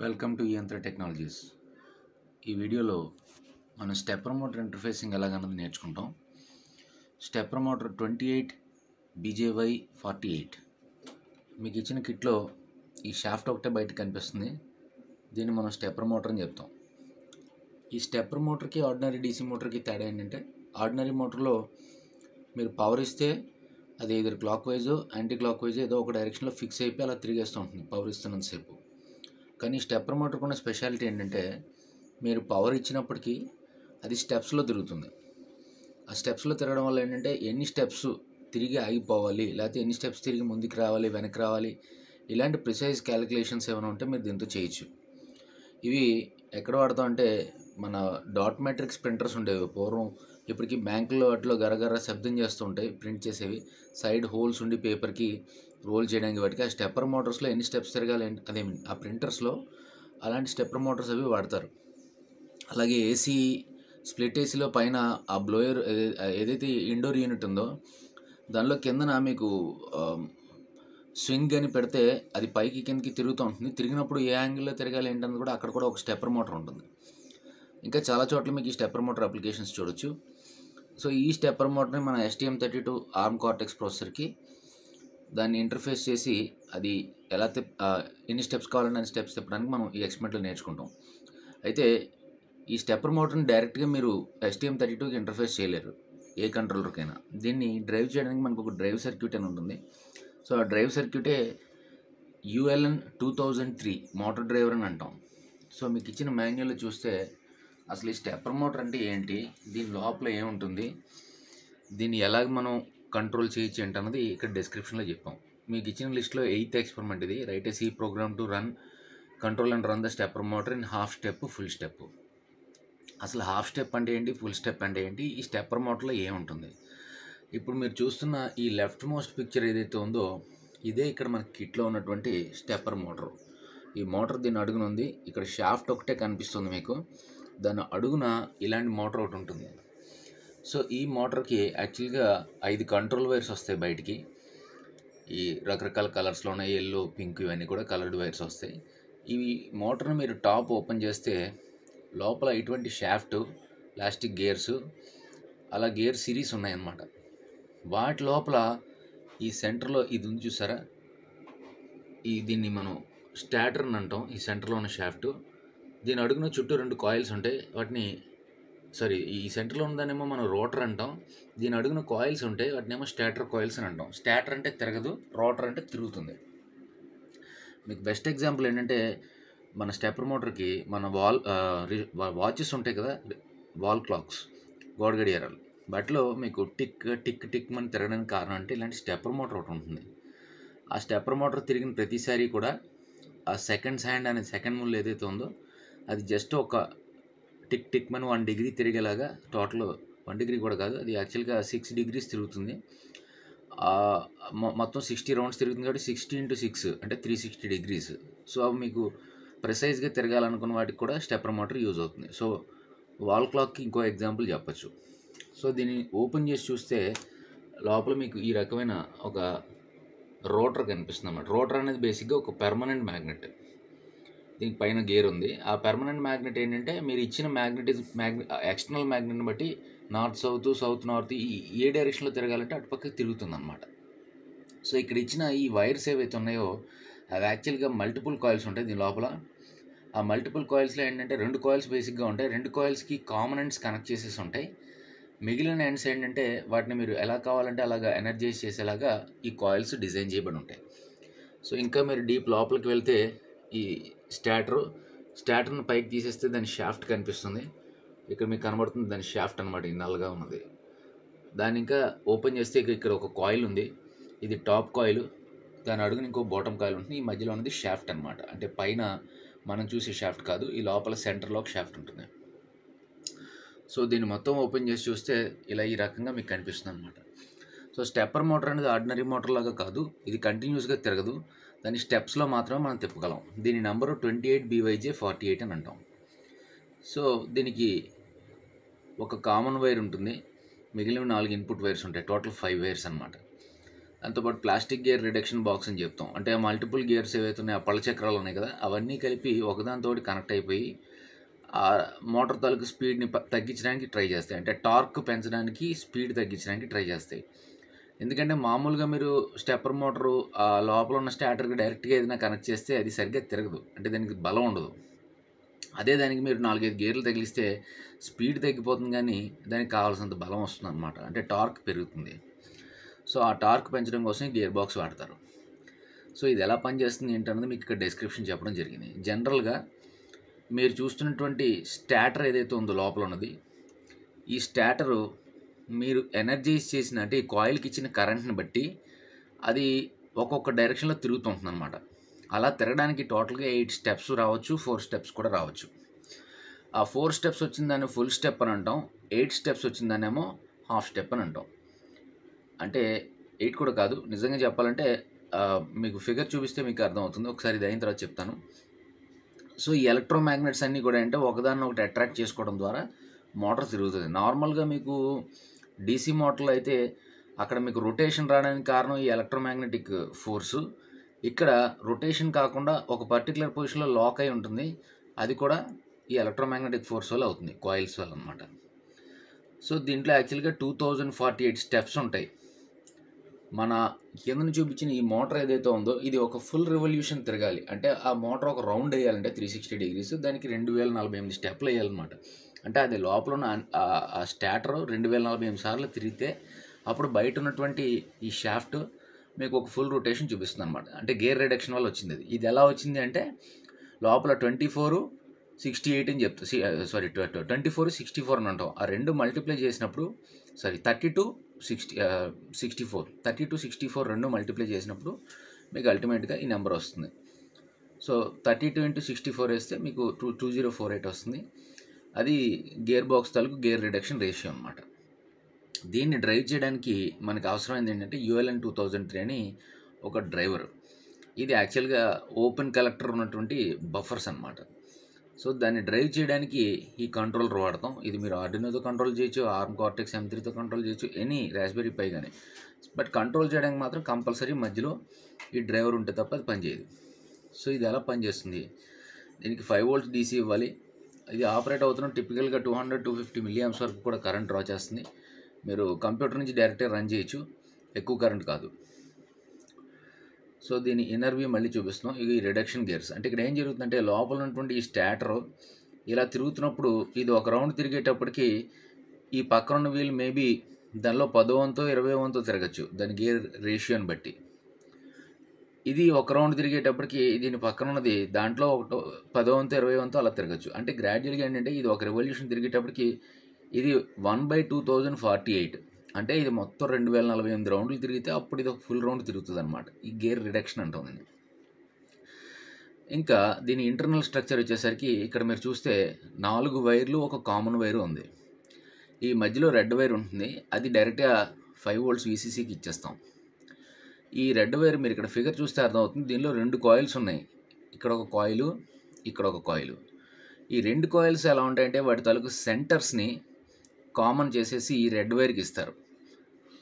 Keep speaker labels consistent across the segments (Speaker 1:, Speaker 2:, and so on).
Speaker 1: Welcome to యంత్ర technologies. ఈ వీడియోలో మనం స్టెప్పర్ మోటార్ ఇంటర్ఫేసింగ్ ఎలాగన్నది నేర్చుకుంటాం. స్టెప్పర్ మోటార్ 28 BJY 48 మీకు ఇచ్చిన కిట్లో ఈ షాఫ్ట్ ఒకటే బయట కనిపిస్తుంది. దీన్ని మనం స్టెప్పర్ మోటార్ అని చెప్తాం. ఈ స్టెప్పర్ మోటార్కి ఆర్డినరీ DC మోటార్కి తేడా ఏంటంటే, ఆర్డినరీ మోటార్లో మీరు పవర్ ఇస్తే అది ఎదురు clock wise anti clock wise ఏదో ఒక డైరెక్షన్లో ఫిక్స్ అయిపోయి అలా తిరిగేస్తూ ఉంటుంది పవర్ ఇస్తున్నంతసేపు. కానీ స్టెప్పర్ మోటార్కి ఉన్న స్పెషాలిటీ ఏంటంటే, మీరు పవర్ ఇచ్చినప్పటికీ అది స్టెప్స్లో తిరుగుతుంది. ఆ స్టెప్స్లో తిరగడం వల్ల ఏంటంటే, ఎన్ని స్టెప్స్ తిరిగి ఆగిపోవాలి, లేకపోతే ఎన్ని స్టెప్స్ తిరిగి ముందుకు రావాలి, వెనక్కి రావాలి, ఇలాంటి ప్రిసైజ్ క్యాలిక్యులేషన్స్ ఏమైనా ఉంటే మీరు దీంతో చేయొచ్చు. ఇవి ఎక్కడ వాడతాం అంటే, మన డాట్ మెట్రిక్స్ ప్రింటర్స్ ఉండేవి పూర్వం. ఇప్పటికీ బ్యాంకుల్లో వాటిలో గరగర శబ్దం చేస్తూ ఉంటాయి ప్రింట్ చేసేవి. సైడ్ హోల్స్ ఉండి పేపర్కి రోల్ చేయడానికి వాటికి ఆ స్టెప్పర్ మోటార్స్లో ఎన్ని స్టెప్స్ తిరగాలి అదేమి ఆ ప్రింటర్స్లో అలాంటి స్టెప్పర్ మోటార్స్ అవి వాడతారు. అలాగే ఏసీ స్ప్లిట్ ఏసీలో పైన ఆ బ్లోయర్ ఏదైతే ఇండోర్ యూనిట్ ఉందో దానిలో కిందన మీకు స్వింగ్ అని పెడితే అది పైకి కిందకి తిరుగుతూ ఉంటుంది. తిరిగినప్పుడు ఏ యాంగిల్లో తిరగాలి ఏంటన్నది కూడా అక్కడ కూడా ఒక స్టెప్పర్ మోటార్ ఉంటుంది. ఇంకా చాలా చోట్ల మీకు ఈ స్టెప్పర్ మోటార్ అప్లికేషన్స్ చూడొచ్చు. సో ఈ స్టెప్పర్ మోటార్ని మన STM32 ARM Cortex ప్రాసెసర్కి దాన్ని ఇంటర్ఫేస్ చేసి అది ఎలా ఎన్ని స్టెప్స్ కావాలంటే అన్ని స్టెప్స్ తిప్పడానికి మనం ఈ ఎక్స్పెరిమెంట్లో నేర్చుకుంటాం. అయితే ఈ స్టెప్పర్ మోటార్ని డైరెక్ట్గా మీరు STM32కి ఇంటర్ఫేస్ చేయలేరు ఏ కంట్రోలర్కైనా. దీన్ని డ్రైవ్ చేయడానికి మనకు ఒక డ్రైవ్ సర్క్యూట్ అని ఉంటుంది. సో ఆ డ్రైవ్ సర్క్యూటే ULN 2003 మోటార్ డ్రైవర్ అని అంటాం. సో మీకు ఇచ్చిన మాన్యువల్లో చూస్తే అసలు ఈ స్టెప్పర్ మోటార్ అంటే ఏంటి, దీని లోపల ఏముంటుంది, దీన్ని ఎలాగ మనం కంట్రోల్ చేయొచ్చు ఏంటన్నది ఇక్కడ డిస్క్రిప్షన్లో చెప్పాం. మీకు ఇచ్చిన లిస్ట్లో 8th ఎక్స్పెరిమెంట్ ఇది. Write a C program to control and run the stepper motor in half step full step. అసలు హాఫ్ స్టెప్ అంటే ఏంటి, ఫుల్ స్టెప్ అంటే ఏంటి, ఈ స్టెప్పర్ మోటార్లో ఏముంటుంది. ఇప్పుడు మీరు చూస్తున్న ఈ లెఫ్ట్ మోస్ట్ పిక్చర్ ఏదైతే ఉందో ఇదే ఇక్కడ మన కిట్లో ఉన్నటువంటి స్టెప్పర్ మోటార్. ఈ మోటార్ దీని అడుగున ఉంది. ఇక్కడ షాఫ్ట్ ఒకటే కనిపిస్తుంది మీకు. దాని అడుగున ఇలాంటి మోటార్ ఒకటి ఉంటుంది. సో ఈ మోటార్కి యాక్చువల్గా 5 కంట్రోల్ వైర్స్ వస్తాయి బయటికి. ఈ రకరకాల కలర్స్లో ఉన్నాయి, ఎల్లో, పింక్, ఇవన్నీ కూడా కలర్డ్ వైర్స్ వస్తాయి. ఈ మోటార్ని మీరు టాప్ ఓపెన్ చేస్తే లోపల ఇటువంటి షాఫ్ట్, ప్లాస్టిక్ గేర్స్, అలా గేర్ సిరీస్ ఉన్నాయన్నమాట. వాటి లోపల ఈ సెంటర్లో ఇది ఉంది చూసారా, దీన్ని మనం స్టాటర్ అని అంటాం. ఈ సెంటర్లో ఉన్న షాఫ్ట్, దీని అడుగున చుట్టూ 2 కాయిల్స్ ఉంటాయి. ఈ సెంటర్లో ఉన్నదానేమో మనం రోటర్ అంటాం. దీని అడుగున కాయిల్స్ ఉంటాయి, వాటినేమో స్టాటర్ కాయిల్స్ అని అంటాం. స్టాటర్ అంటే తిరగదు, రోటర్ అంటే తిరుగుతుంది. మీకు బెస్ట్ ఎగ్జాంపుల్ ఏంటంటే, మన స్టెప్పర్ మోటార్కి మన వాచెస్ ఉంటాయి కదా, వాల్ క్లాక్స్, గోడ గడియారాలు, వాటిలో మీకు టిక్ టిక్ టిక్ అని తిరగడానికి కారణం అంటే ఇలాంటి స్టెప్పర్ మోటార్ ఒకటి ఉంటుంది. ఆ స్టెప్పర్ మోటార్ తిరిగిన ప్రతిసారి కూడా ఆ సెకండ్స్ హ్యాండ్ అనే సెకండ్ ముళ్ళు ఏదైతే ఉందో అది జస్ట్ ఒక టిక్ టిక్ మని 1 డిగ్రీ తిరిగేలాగా, టోటల్ 1 డిగ్రీ కూడా కాదు, అది యాక్చువల్గా 6 degrees తిరుగుతుంది. మొత్తం 60 రౌండ్స్ తిరుగుతుంది కాబట్టి 60 × 6 అంటే 360 degrees. సో అవి మీకు ప్రిసైజ్గా తిరగాలనుకున్న వాటికి కూడా స్టెప్పర్ మోటార్ యూజ్ అవుతుంది. సో వాల్ క్లాక్కి ఇంకో ఎగ్జాంపుల్ చెప్పచ్చు. సో దీన్ని ఓపెన్ చేసి చూస్తే లోపల మీకు ఈ రకమైన ఒక రోటర్ కనిపిస్తుంది అన్నమాట. రోటర్ అనేది బేసిక్గా ఒక పెర్మనెంట్ మ్యాగ్నెట్. దీనికి పైన గేర్ ఉంది. ఆ పెర్మనెంట్ మ్యాగ్నెట్ ఏంటంటే, మీరు ఇచ్చిన ఎక్స్టర్నల్ మ్యాగ్నెట్ని బట్టి నార్త్ సౌత్, సౌత్ నార్త్ ఏ డైరెక్షన్లో తిరగాలంటే అటుపక్కకి తిరుగుతుంది అనమాట. సో ఇక్కడ ఇచ్చిన ఈ వైర్స్ ఏవైతే ఉన్నాయో అవి యాక్చువల్గా మల్టిపుల్ కాయిల్స్ ఉంటాయి దీని లోపల. ఆ మల్టిపుల్ కాయిల్స్లో ఏంటంటే 2 కాయిల్స్ బేసిక్గా ఉంటాయి. 2 కాయిల్స్కి కామన్ ఎండ్స్ కనెక్ట్ చేసేసి ఉంటాయి. మిగిలిన ఎండ్స్ ఏంటంటే వాటిని మీరు ఎలా కావాలంటే అలాగా ఎనర్జైజ్ చేసేలాగా ఈ కాయిల్స్ డిజైన్ చేయబడి ఉంటాయి. సో ఇంకా మీరు డీప్ లోపలికి వెళ్తే ఈ స్టాటర్ని పైకి తీసేస్తే దాని షాఫ్ట్ కనిపిస్తుంది. ఇక్కడ మీకు కనబడుతుంది దాని షాఫ్ట్ అనమాట, ఈ నల్లగా ఉన్నది. దాన్ని ఇంకా ఓపెన్ చేస్తే ఇక్కడ ఒక కాయిల్ ఉంది. ఇది టాప్ కాయిల్, దాని అడుగున ఇంకో బాటమ్ కాయిల్ ఉంటుంది. ఈ మధ్యలో ఉన్నది షాఫ్ట్ అనమాట. అంటే పైన మనం చూసే షాఫ్ట్ కాదు, ఈ లోపల సెంటర్లో ఒక షాఫ్ట్ ఉంటుంది. సో దీన్ని మొత్తం ఓపెన్ చేసి చూస్తే ఇలా ఈ రకంగా మీకు కనిపిస్తుంది అనమాట. సో స్టెప్పర్ మోటార్ అనేది ఆర్డినరీ మోటార్ లాగా కాదు, ఇది కంటిన్యూస్గా తిరగదు. దాని స్టెప్స్లో మాత్రమే మనం తిప్పగలం. దీని నెంబరు 28 BYJ 48 అని అంటాం. సో దీనికి ఒక కామన్ వైర్ ఉంటుంది, మిగిలిన 4 ఇన్పుట్ వైర్స్ ఉంటాయి. టోటల్ 5 వైర్స్ అనమాట. దాంతోపాటు ప్లాస్టిక్ గేర్ రిడక్షన్ బాక్స్ అని చెప్తాం. అంటే మల్టిపుల్ గేర్స్ ఏవైతే ఉన్నాయో, ఆ పళ్ళ చక్రాలు ఉన్నాయి కదా, అవన్నీ కలిపి ఒకదానితోటి కనెక్ట్ అయిపోయి ఆ మోటార్ తాలూకు స్పీడ్ని తగ్గించడానికి ట్రై చేస్తాయి. అంటే టార్క్ పెంచడానికి, స్పీడ్ తగ్గించడానికి ట్రై చేస్తాయి. ఎందుకంటే మామూలుగా మీరు స్టెప్పర్ మోటారు లోపల ఉన్న స్టార్టర్కి డైరెక్ట్గా ఏదైనా కనెక్ట్ చేస్తే అది సరిగ్గా తిరగదు, అంటే దానికి బలం ఉండదు. అదే దానికి మీరు 4-5 గేర్లు తగిలిస్తే స్పీడ్ తగ్గిపోతుంది, కానీ దానికి కావాల్సినంత బలం వస్తుంది అనమాట. అంటే టార్క్ పెరుగుతుంది. సో ఆ టార్క్ పెంచడం కోసం గేర్ బాక్స్ వాడతారు. సో ఇది ఎలా పనిచేస్తుంది ఏంటన్నది మీకు ఇక్కడ డిస్క్రిప్షన్ చెప్పడం జరిగింది. జనరల్గా మీరు చూస్తున్నటువంటి స్టార్టర్ ఏదైతే ఉందో లోపల ఉన్నది, ఈ స్టార్టరు మీరు ఎనర్జైజ్ చేసిన, అంటే ఈ కాయిల్కి ఇచ్చిన కరెంట్ని బట్టి అది ఒక్కొక్క డైరెక్షన్లో తిరుగుతుంటుంది అనమాట. అలా తిరగడానికి టోటల్గా 8 స్టెప్స్ రావచ్చు, 4 స్టెప్స్ కూడా రావచ్చు. ఆ 4 స్టెప్స్ వచ్చిన దాన్ని ఫుల్ స్టెప్ అని అంటాం, 8 స్టెప్స్ వచ్చిన దాన్నేమో హాఫ్ స్టెప్ అని అంటాం. అంటే 8 కూడా కాదు, నిజంగా చెప్పాలంటే మీకు ఫిగర్ చూపిస్తే మీకు అర్థమవుతుంది. ఒకసారి ఇది అయిన తర్వాత చెప్తాను. సో ఈ ఎలక్ట్రోమాగ్నెట్స్ అన్నీ కూడా అంటే ఒకదాన్ని ఒకటి అట్రాక్ట్ చేసుకోవడం ద్వారా మోటార్ తిరుగుతుంది. నార్మల్గా మీకు డీసీ మోటార్లు అయితే అక్కడ మీకు రొటేషన్ రావడానికి కారణం ఈ ఎలక్ట్రోమాగ్నెటిక్ ఫోర్సు. ఇక్కడ రొటేషన్ కాకుండా ఒక పర్టికులర్ పొజిషన్లో లాక్ అయి ఉంటుంది, అది కూడా ఈ ఎలక్ట్రోమాగ్నెటిక్ ఫోర్స్ వల్ల అవుతుంది, కాయిల్స్ వల్ల అనమాట. సో దీంట్లో యాక్చువల్గా 2048 స్టెప్స్ ఉంటాయి. మన కింద చూపించిన ఈ మోటార్ ఏదైతే ఉందో ఇది ఒక ఫుల్ రెవల్యూషన్ తిరగాలి, అంటే ఆ మోటార్ ఒక రౌండ్ వేయాలంటే 360 డిగ్రీస్, దానికి 2048 స్టెప్లు వేయాలన్నమాట. అంటే అది లోపల ఉన్న ఆ స్టార్టర్ 2048 సార్లు తిరిగితే అప్పుడు బయట ఉన్నటువంటి ఈ షాఫ్ట్ మీకు ఒక ఫుల్ రొటేషన్ చూపిస్తుంది అనమాట. అంటే గేర్ రిడక్షన్ వల్ల వచ్చింది అది. ఇది ఎలా వచ్చింది అంటే లోపల 24-68 అని చెప్తా, 24-64 అని అంటాం. ఆ రెండు మల్టిప్లై చేసినప్పుడు 30-64 రెండు మల్టిప్లై చేసినప్పుడు మీకు అల్టిమేట్గా ఈ నెంబర్ వస్తుంది. సో 32 × 64 వేస్తే మీకు 2048 వస్తుంది. అది గేర్ బాక్స్ తాలూకు గేర్ రిడక్షన్ రేషియో అనమాట. దీన్ని డ్రైవ్ చేయడానికి మనకు అవసరమైంది ఏంటంటే ULN 2003 అని ఒక డ్రైవర్. ఇది యాక్చువల్గా ఓపెన్ కలెక్టర్ ఉన్నటువంటి బఫర్స్ అనమాట. సో దాన్ని డ్రైవ్ చేయడానికి ఈ కంట్రోలర్ వాడతాం. ఇది మీరు ఆర్డినోతో కంట్రోల్ చేయొచ్చు, ARM Cortex M3తో కంట్రోల్ చేయొచ్చు, ఎనీ రాస్బెర్రీ పై కానీ. బట్ కంట్రోల్ చేయడానికి మాత్రం కంపల్సరీ మధ్యలో ఈ డ్రైవర్ ఉంటే తప్ప అది పనిచేయదు. సో ఇది ఎలా పనిచేస్తుంది, దీనికి 5 volts DC ఇవ్వాలి. ఇది ఆపరేట్ అవుతున్న టిపికల్గా 200-250 mA వరకు కూడా కరెంట్ డ్రా చేస్తుంది. మీరు కంప్యూటర్ నుంచి డైరెక్ట్గా రన్ చేయొచ్చు, ఎక్కువ కరెంట్ కాదు. సో దీని ఇన్నర్ వ్యూ మళ్ళీ చూపిస్తున్నాం. ఇది రిడక్షన్ గేర్స్. అంటే ఇక్కడ ఏం జరుగుతుందంటే లోపల ఉన్నటువంటి ఈ స్టార్టర్ ఇలా తిరుగుతున్నప్పుడు ఇది ఒక రౌండ్ తిరిగేటప్పటికి ఈ పక్కన ఉన్న వీల్ మేబీ దానిలో 10వ వంతో 20వ వంతో తిరగచ్చు, దాని గేర్ రేషియోని బట్టి. ఇది ఒక రౌండ్ తిరిగేటప్పటికి దీని పక్కన ఉన్నది దాంట్లో 10వ వంతో 20వ వంతో అలా తిరగచ్చు. అంటే గ్రాడ్యువల్గా ఏంటంటే ఇది ఒక రెవల్యూషన్ తిరిగేటప్పటికి ఇది 1/2048, అంటే ఇది మొత్తం 2048 రౌండ్లు తిరిగితే అప్పుడు ఇది ఒక ఫుల్ రౌండ్ తిరుగుతుంది అనమాట. ఈ గేర్ రిడక్షన్ అంటుంది. ఇంకా దీని ఇంటర్నల్ స్ట్రక్చర్ వచ్చేసరికి ఇక్కడ మీరు చూస్తే 4 వైర్లు, ఒక కామన్ వైర్ ఉంది. ఈ మధ్యలో రెడ్ వైర్ ఉంటుంది, అది డైరెక్ట్గా 5 volts VCCకి ఇచ్చేస్తాం. ఈ రెడ్ వైర్ మీరు ఇక్కడ ఫిగర్ చూస్తే అర్థమవుతుంది. దీనిలో 2 కాయిల్స్ ఉన్నాయి, ఇక్కడ ఒక కాయిలు, ఇక్కడ ఒక కాయిలు. ఈ 2 కాయిల్స్ ఎలా ఉంటాయంటే వాటి తాలూకు సెంటర్స్ని కామన్ చేసేసి ఈ రెడ్ వైర్కి ఇస్తారు.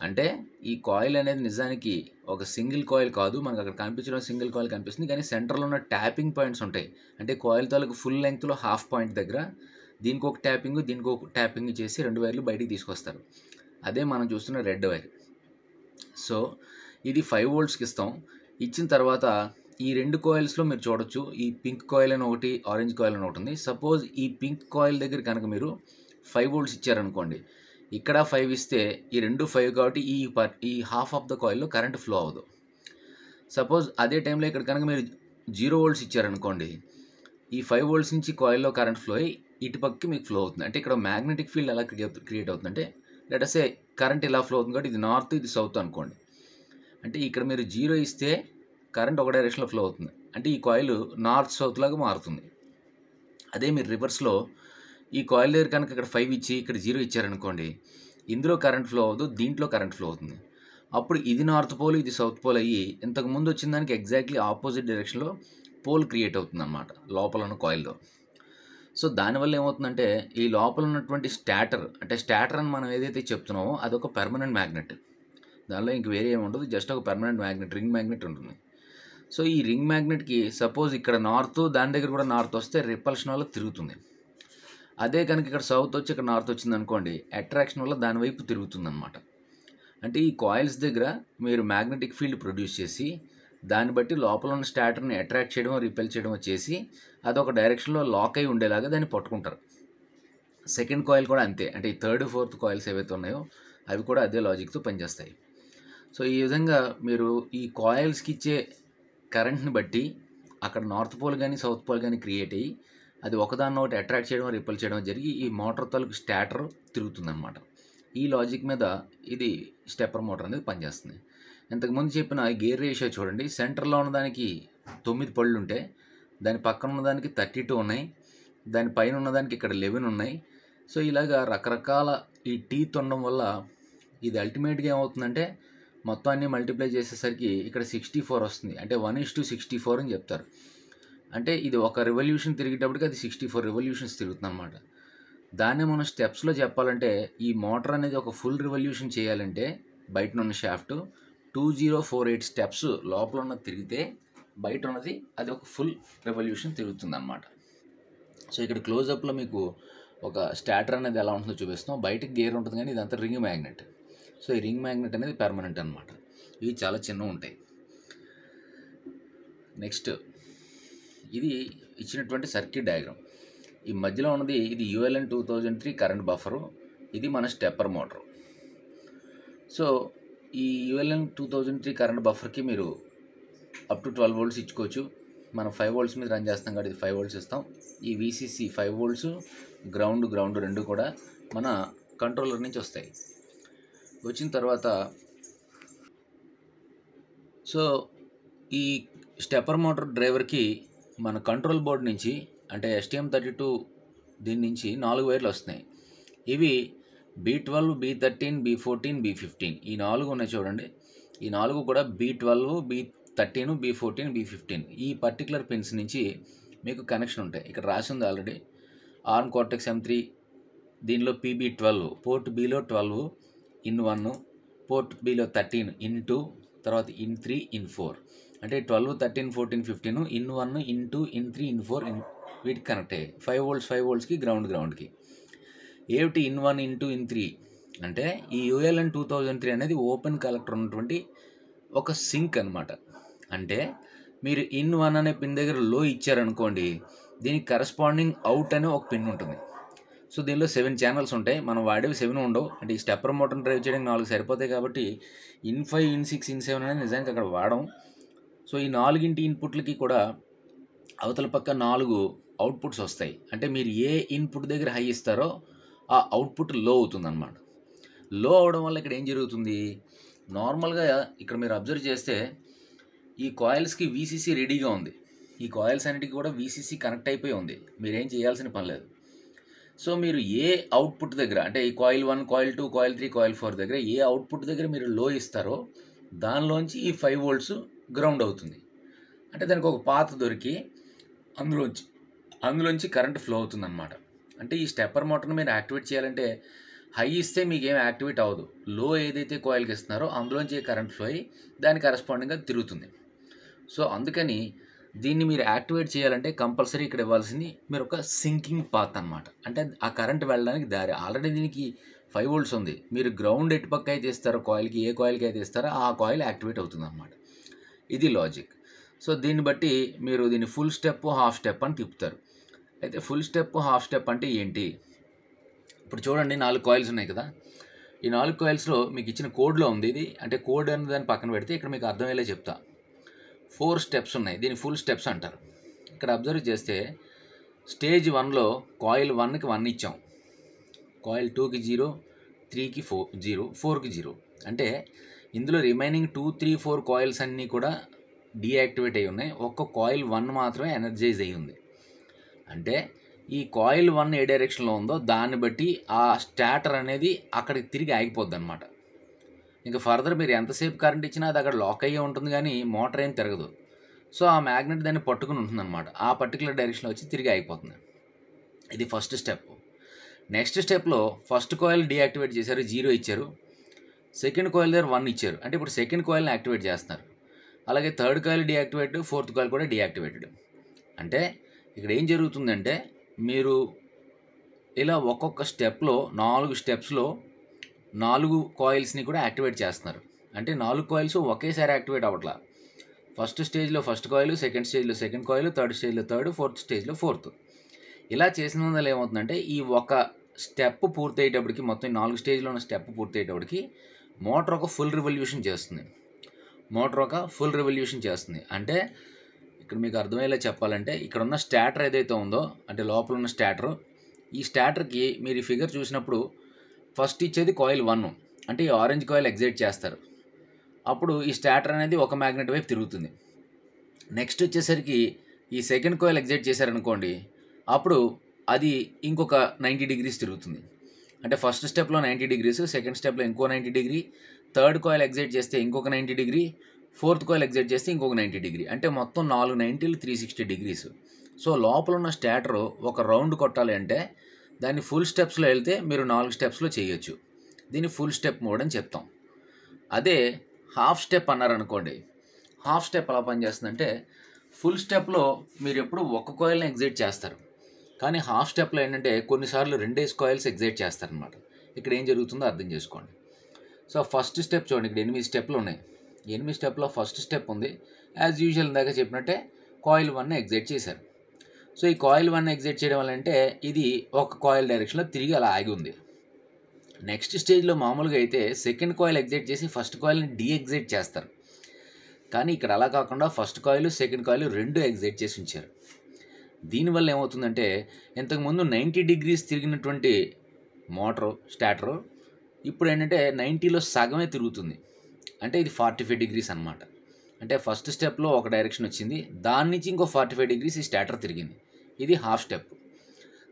Speaker 1: అంటే ఈ కాయిల్ అనేది నిజానికి ఒక సింగిల్ కాయిల్ కాదు, మనకు అక్కడ కనిపించడం సింగిల్ కాయిల్ కనిపిస్తుంది, కానీ సెంటర్లో ఉన్న ట్యాపింగ్ పాయింట్స్ ఉంటాయి. అంటే కాయిల్ తాలూకు ఫుల్ లెంగ్త్లో హాఫ్ పాయింట్ దగ్గర దీనికి ఒక ట్యాపింగ్, దీనికి ఒక ట్యాపింగ్ చేసి 2 వైర్లు బయటికి తీసుకొస్తారు. అదే మనం చూస్తున్న రెడ్ వైర్. సో ఇది 5 voltsకి ఇస్తాం. ఇచ్చిన తర్వాత ఈ 2 కాయిల్స్లో మీరు చూడొచ్చు, ఈ పింక్ కాయిల్ అని ఒకటి, ఆరెంజ్ కాయిల్ అని ఒకటి ఉంది. సపోజ్ ఈ పింక్ కాయిల్ దగ్గర కనుక మీరు 5 volts ఇచ్చారనుకోండి, ఇక్కడ 5 ఇస్తే ఈ 2 5 కాబట్టి ఈ హాఫ్ ఆఫ్ ద కాయిల్లో కరెంట్ ఫ్లో అవ్వదు. సపోజ్ అదే టైంలో ఇక్కడ కనుక మీరు 0 volts ఇచ్చారనుకోండి, ఈ 5 volts నుంచి కాయిల్లో కరెంట్ ఫ్లో అయ్యి ఇటు పక్కకి మీకు ఫ్లో అవుతుంది. అంటే ఇక్కడ మ్యాగ్నెటిక్ ఫీల్డ్ ఎలా క్రియేట్ అవుతుందంటే, లెట్ అస్ సే కరెంట్ ఇలా ఫ్లో అవుతుంది కాబట్టి ఇది నార్త్, ఇది సౌత్ అనుకోండి. అంటే ఇక్కడ మీరు 0 ఇస్తే కరెంట్ ఒక డైరెక్షన్లో ఫ్లో అవుతుంది, అంటే ఈ కాయిల్ నార్త్ సౌత్ లాగా మారుతుంది. అదే మీరు రివర్స్లో ఈ కాయిల్ దగ్గర కనుక ఇక్కడ 5 ఇచ్చి ఇక్కడ 0 ఇచ్చారనుకోండి, ఇందులో కరెంట్ ఫ్లో అవ్వదు, దీంట్లో కరెంట్ ఫ్లో అవుతుంది. అప్పుడు ఇది నార్త్ పోల్, ఇది సౌత్ పోల్ అయ్యి ఇంతకు ముందు వచ్చిన దానికి ఎగ్జాక్ట్లీ ఆపోజిట్ డైరెక్షన్లో పోల్ క్రియేట్ అవుతుంది అన్నమాట లోపల ఉన్న కాయిల్లో. సో దానివల్ల ఏమవుతుందంటే ఈ లోపల ఉన్నటువంటి స్టార్టర్, అంటే స్టార్టర్ అని మనం ఏదైతే చెప్తున్నామో అదొక పెర్మనెంట్ మ్యాగ్నెట్. దానిలో ఇంక వేరే ఏమి ఉండదు, జస్ట్ ఒక పర్మనెంట్ మ్యాగ్నెట్, రింగ్ మ్యాగ్నెట్ ఉంటుంది. సో ఈ రింగ్ మ్యాగ్నెట్కి సపోజ్ ఇక్కడ నార్త్, దాని దగ్గర కూడా నార్త్ వస్తే రిపల్షన్ వల్ల తిరుగుతుంది. అదే కనుక ఇక్కడ సౌత్ వచ్చి ఇక్కడ నార్త్ వచ్చింది అనుకోండి, అట్రాక్షన్ వల్ల దాని వైపు తిరుగుతుంది అనమాట. అంటే ఈ కాయిల్స్ దగ్గర మీరు మ్యాగ్నెటిక్ ఫీల్డ్ ప్రొడ్యూస్ చేసి దాన్ని బట్టి లోపల ఉన్న స్టాటర్ని అట్రాక్ట్ చేయడం, రిపెల్ చేయడం చేసి అదొక డైరెక్షన్లో లాక్ అయి ఉండేలాగా దాన్ని పట్టుకుంటారు. సెకండ్ కాయిల్ కూడా అంతే, అంటే ఈ థర్డ్ ఫోర్త్ కాయిల్స్ ఏవైతే ఉన్నాయో అవి కూడా అదే లాజిక్తో పనిచేస్తాయి. సో ఈ విధంగా మీరు ఈ కాయిల్స్కి ఇచ్చే కరెంట్ని బట్టి అక్కడ నార్త్ పోల్ కానీ సౌత్ పోల్ కానీ క్రియేట్ అయ్యి అది ఒకదాన్ని ఒకటి అట్రాక్ట్ చేయడం, రిపెల్ చేయడం జరిగి ఈ మోటార్ తాలూకు స్టాటర్ తిరుగుతుందన్నమాట. ఈ లాజిక్ మీద ఇది స్టెప్పర్ మోటార్ అనేది పనిచేస్తుంది. ఇంతకుముందు చెప్పిన గేర్ రేషియో చూడండి, సెంటర్లో ఉన్నదానికి 9 పళ్ళు ఉంటే దాని పక్కన ఉన్నదానికి 32 ఉన్నాయి, దాని పైన ఉన్నదానికి ఇక్కడ 11 ఉన్నాయి. సో ఇలాగా రకరకాల ఈ టీత్ ఉండడం వల్ల ఇది అల్టిమేట్గా ఏమవుతుందంటే మొత్తం అన్నీ మల్టిప్లై చేసేసరికి ఇక్కడ 64 వస్తుంది. అంటే 1:64 అని చెప్తారు. అంటే ఇది ఒక రెవల్యూషన్ తిరిగేటప్పటికి అది 64 రెవల్యూషన్స్ తిరుగుతుంది అనమాట. దాన్నే మనం స్టెప్స్లో చెప్పాలంటే ఈ మోటార్ అనేది ఒక ఫుల్ రెవల్యూషన్ చేయాలంటే బయట ఉన్న షాఫ్ట్ 2048 స్టెప్స్ లోపల ఉన్నది తిరిగితే బయట ఉన్నది అది ఒక ఫుల్ రెవల్యూషన్ తిరుగుతుంది అనమాట. సో ఇక్కడ క్లోజప్లో మీకు ఒక స్టాటర్ అనేది ఎలా ఉంటుందో చూపిస్తాం. బయటకి గేర్ ఉంటుంది కానీ ఇదంతా రింగ్ మ్యాగ్నెట్. సో ఈ రింగ్ మ్యాగ్నెట్ అనేది పర్మనెంట్ అనమాట. ఇవి చాలా చిన్నవి ఉంటాయి. నెక్స్ట్ ఇది ఇచ్చినటువంటి సర్క్యూట్ డయాగ్రామ్. ఈ మధ్యలో ఉన్నది ఇది ULN 2003 కరెంట్ బఫరు, ఇది మన స్టెప్పర్ మోటారు. సో ఈ ULN 2003 కరెంట్ బఫర్కి మీరు అప్ టు 12 volts ఇచ్చుకోవచ్చు. మనం 5 volts మీద రన్ చేస్తాం కాబట్టి ఇది 5 volts ఇస్తాం. ఈ VCC 5 volts, గ్రౌండ్ రెండు కూడా మన కంట్రోలర్ నుంచి వస్తాయి. వచ్చిన తర్వాత సో ఈ స్టెప్పర్ మోటార్ డ్రైవర్కి మన కంట్రోల్ బోర్డ్ నుంచి అంటే STM32 దీని నుంచి 4 వైర్లు వస్తున్నాయి. ఇవి B12, B13, B14, B15 ఈ 4 ఉన్నాయి చూడండి. ఈ 4 కూడా B12, B13, B14, B15 ఈ పర్టికులర్ పిన్స్ నుంచి మీకు కనెక్షన్ ఉంటాయి. ఇక్కడ రాసి ఉంది ఆల్రెడీ ARM Cortex M3, దీనిలో PB12, పోర్ట్ Bలో 12 ఇన్ 1, పోర్ట్ Bలో 13 ఇన్ 2, తర్వాత ఇన్ 3 ఇన్ 4. అంటే 12, 13, 14, 15 ఇన్ 1, ఇన్ 2, ఇన్ 3, ఇన్ 4 వీటికి కనెక్ట్ అయ్యాయి. 5 voltsకి గ్రౌండ్కి. ఏమిటి ఇన్ 1, ఇన్ 2, ఇన్ 3 అంటే ఈ ULN 2003 అనేది ఓపెన్ కలెక్టర్ ఉన్నటువంటి ఒక సింక్ అనమాట. అంటే మీరు ఇన్ 1 అనే పిన్ దగ్గర లో ఇచ్చారనుకోండి, దీనికి కరస్పాండింగ్ అవుట్ అనే ఒక పిన్ ఉంటుంది. సో దీనిలో 7 ఛానల్స్ ఉంటాయి. మనం వాడేవి 7 ఉండవు. అంటే ఈ స్టెప్పర్ మోటార్ని డ్రైవ్ చేయడానికి 4 సరిపోతాయి కాబట్టి ఇన్ 5, ఇన్ 6, ఇన్ 7 అనేది నిజానికి అక్కడ వాడడం. సో ఈ 4 ఇన్పుట్లకి కూడా అవతల పక్క 4 అవుట్పుట్స్ వస్తాయి. అంటే మీరు ఏ ఇన్పుట్ దగ్గర హై ఇస్తారో ఆ అవుట్పుట్ లో అవుతుంది అనమాట. లో అవడం వల్ల ఇక్కడ ఏం జరుగుతుంది, నార్మల్గా ఇక్కడ మీరు అబ్జర్వ్ చేస్తే ఈ కాయిల్స్కి VCC రెడీగా ఉంది. ఈ కాయిల్స్ అన్నిటికీ కూడా VCC కనెక్ట్ అయిపోయి ఉంది. మీరేం చేయాల్సిన పని లేదు. సో మీరు ఏ అవుట్పుట్ దగ్గర అంటే ఈ కాయిల్ 1, కాయిల్ 2, కాయిల్ 3, కాయిల్ 4 దగ్గర ఏ అవుట్పుట్ దగ్గర మీరు లో ఇస్తారో దానిలోంచి ఈ 5 volts గ్రౌండ్ అవుతుంది. అంటే దానికి ఒక పాత్ దొరికి అందులోంచి కరెంట్ ఫ్లో అవుతుంది అనమాట. అంటే ఈ స్టెప్పర్ మోటార్ని మీరు యాక్టివేట్ చేయాలంటే హై ఇస్తే మీకు ఏం యాక్టివేట్ అవ్వదు. లో ఏదైతే కాయిల్కి ఇస్తున్నారో అందులోంచి కరెంట్ ఫ్లో అయ్యి దాని కరస్పాండింగ్గా తిరుగుతుంది. సో అందుకని దీన్ని మీరు యాక్టివేట్ చేయాలంటే కంపల్సరీ ఇక్కడ ఇవ్వాల్సింది మీరు ఒక సింకింగ్ పాత్ అనమాట. అంటే ఆ కరెంట్ వెళ్ళడానికి దారి. ఆల్రెడీ దీనికి 5 volts ఉంది. మీరు గ్రౌండ్ ఎటు పక్క అయితే ఇస్తారో కాయిల్కి, ఏ కాయిల్కి అయితే ఇస్తారో ఆ కాయిల్ యాక్టివేట్ అవుతుంది అనమాట. ఇది లాజిక్. సో దీన్ని బట్టి మీరు దీన్ని ఫుల్ స్టెప్, హాఫ్ స్టెప్ అని తిప్పుతారు. అయితే ఫుల్ స్టెప్, హాఫ్ స్టెప్ అంటే ఏంటి? ఇప్పుడు చూడండి 4 కాయిల్స్ ఉన్నాయి కదా. ఈ 4 కాయిల్స్లో మీకు ఇచ్చిన కోడ్లో ఉంది ఇది. అంటే కోడ్ అనే దాన్ని పక్కన పెడితే ఇక్కడ మీకు అర్థమయ్యేలా చెప్తా. 4 స్టెప్స్ ఉన్నాయి. దీన్ని ఫుల్ స్టెప్స్ అంటారు. ఇక్కడ అబ్జర్వ్ చేస్తే స్టేజ్ 1లో కాయిల్ 1కి 1 ఇచ్చాం, కాయిల్ 2కి 0, 3కి 0, 4కి 0. అంటే ఇందులో రిమైనింగ్ 2, 3, 4 కాయిల్స్ అన్నీ కూడా డీయాక్టివేట్ అయి ఉన్నాయి. ఒక్క కాయిల్ 1 మాత్రమే ఎనర్జైజ్ అయ్యి ఉంది. అంటే ఈ కాయిల్ 1 ఏ డైరెక్షన్లో ఉందో దాన్ని బట్టి ఆ స్టాటర్ అనేది అక్కడికి తిరిగి ఆగిపోద్ది అనమాట. ఇంకా ఫర్దర్ మీరు ఎంతసేపు కరెంట్ ఇచ్చినా అది అక్కడ లాక్ అయ్యే ఉంటుంది కానీ మోటార్ ఏం తిరగదు. సో ఆ మ్యాగ్నెట్ దాన్ని పట్టుకుని ఉంటుందన్నమాట. ఆ పర్టికులర్ డైరెక్షన్లో వచ్చి తిరిగి ఆగిపోతుంది. ఇది ఫస్ట్ స్టెప్. నెక్స్ట్ స్టెప్లో ఫస్ట్ కాయిల్ డీయాక్టివేట్ చేశారు, 0 ఇచ్చారు. సెకండ్ కాయిల్ దగ్గర 1 ఇచ్చారు, అంటే ఇప్పుడు సెకండ్ కాయిల్ని యాక్టివేట్ చేస్తున్నారు. అలాగే third coil deactivated, fourth coil కూడా డీయాక్టివేటెడ్. అంటే ఇక్కడ ఏం జరుగుతుందంటే మీరు ఇలా ఒక్కొక్క స్టెప్లో 4 స్టెప్స్లో 4 కాయిల్స్ని కూడా యాక్టివేట్ చేస్తున్నారు. అంటే 4 కాయిల్స్ ఒకేసారి యాక్టివేట్ అవ్వట్లా. ఫస్ట్ స్టేజ్లో ఫస్ట్ కాయిల్, సెకండ్ స్టేజ్లో సెకండ్ కాయిల్, థర్డ్ స్టేజ్లో థర్డ్, ఫోర్త్ స్టేజ్లో ఫోర్త్. ఇలా చేసినందువల్ల ఏమవుతుందంటే ఈ ఒక స్టెప్ పూర్తయ్యేటప్పటికి, మొత్తం 4 స్టేజ్లో ఉన్న స్టెప్ పూర్తయ్యేటప్పటికి మోటార్ ఒక ఫుల్ రివల్యూషన్ చేస్తుంది. అంటే ఇక్కడ మీకు అర్థమయ్యేలా చెప్పాలంటే ఇక్కడ ఉన్న స్టార్టర్ ఏదైతే ఉందో, అంటే లోపల ఉన్న స్టార్టర్, ఈ స్టార్టర్కి మీరు ఈ ఫిగర్ చూసినప్పుడు ఫస్ట్ ఇచ్చేది కాయిల్ 1, అంటే ఈ ఆరెంజ్ కాయిల్ ఎగ్జైట్ చేస్తారు. అప్పుడు ఈ స్టార్టర్ అనేది ఒక మ్యాగ్నెట్ వైపు తిరుగుతుంది. నెక్స్ట్ వచ్చేసరికి ఈ సెకండ్ కాయిల్ ఎగ్జైట్ చేశారనుకోండి, అప్పుడు అది ఇంకొక 90 డిగ్రీస్ తిరుగుతుంది. అంటే ఫస్ట్ స్టెప్లో 90 డిగ్రీస్, సెకండ్ స్టెప్లో ఇంకో 90 డిగ్రీ, థర్డ్ కాయిల్ ఎగ్జైట్ చేస్తే ఇంకొక 90 డిగ్రీ, ఫోర్త్ కాయిల్ ఎగ్జైట్ చేస్తే ఇంకొక 90 డిగ్రీ, అంటే మొత్తం 4 90లు 360 డిగ్రీస్. సో లోపల ఉన్న స్టార్టర్ ఒక రౌండ్ కొట్టాలి అంటే దాన్ని ఫుల్ స్టెప్స్లో వెళ్తే మీరు 4 స్టెప్స్లో చేయొచ్చు. దీన్ని ఫుల్ స్టెప్ మోడ్ అని చెప్తాం. అదే హాఫ్ స్టెప్ అన్నారనుకోండి, హాఫ్ స్టెప్ ఎలా పనిచేస్తుందంటే ఫుల్ స్టెప్లో మీరు ఎప్పుడు ఒక కాయిల్ని ఎగ్జైట్ చేస్తారు, కానీ హాఫ్ స్టెప్లో ఏంటంటే కొన్నిసార్లు 2 కాయిల్స్ ఎగ్జైట్ చేస్తారనమాట. ఇక్కడ ఏం జరుగుతుందో అర్థం చేసుకోండి. సో ఫస్ట్ స్టెప్ చూడండి, ఇక్కడ 8 స్టెప్లు ఉన్నాయి. 8 స్టెప్లో ఫస్ట్ స్టెప్ ఉంది, యాజ్ యూజువల్ ఇందాక చెప్పినట్టే కాయిల్ 1 ఎగ్జైట్ చేశారు. సో ఈ కాయిల్ 1 ఎగ్జైట్ చేయడం వల్ల అంటే ఇది ఒక కాయిల్ డైరెక్షన్లో తిరిగి అలా ఆగి ఉంది. నెక్స్ట్ స్టేజ్లో మామూలుగా అయితే సెకండ్ కాయిల్ ఎగ్జైట్ చేసి ఫస్ట్ కాయిల్ని డీఎగ్జైట్ చేస్తారు, కానీ ఇక్కడ అలా కాకుండా first coil second coil 2 excite చేసి ఉంచారు. దీనివల్ల ఏమవుతుందంటే ఇంతకుముందు 90 డిగ్రీస్ తిరిగినటువంటి స్టార్టర్ ఇప్పుడు ఏంటంటే 90లో సగమే తిరుగుతుంది. అంటే ఇది 45 డిగ్రీస్ అనమాట. అంటే ఫస్ట్ స్టెప్లో ఒక డైరెక్షన్ వచ్చింది, దాని నుంచి ఇంకో 45 డిగ్రీస్ ఈ స్టార్టర్ తిరిగింది. ఇది హాఫ్ స్టెప్.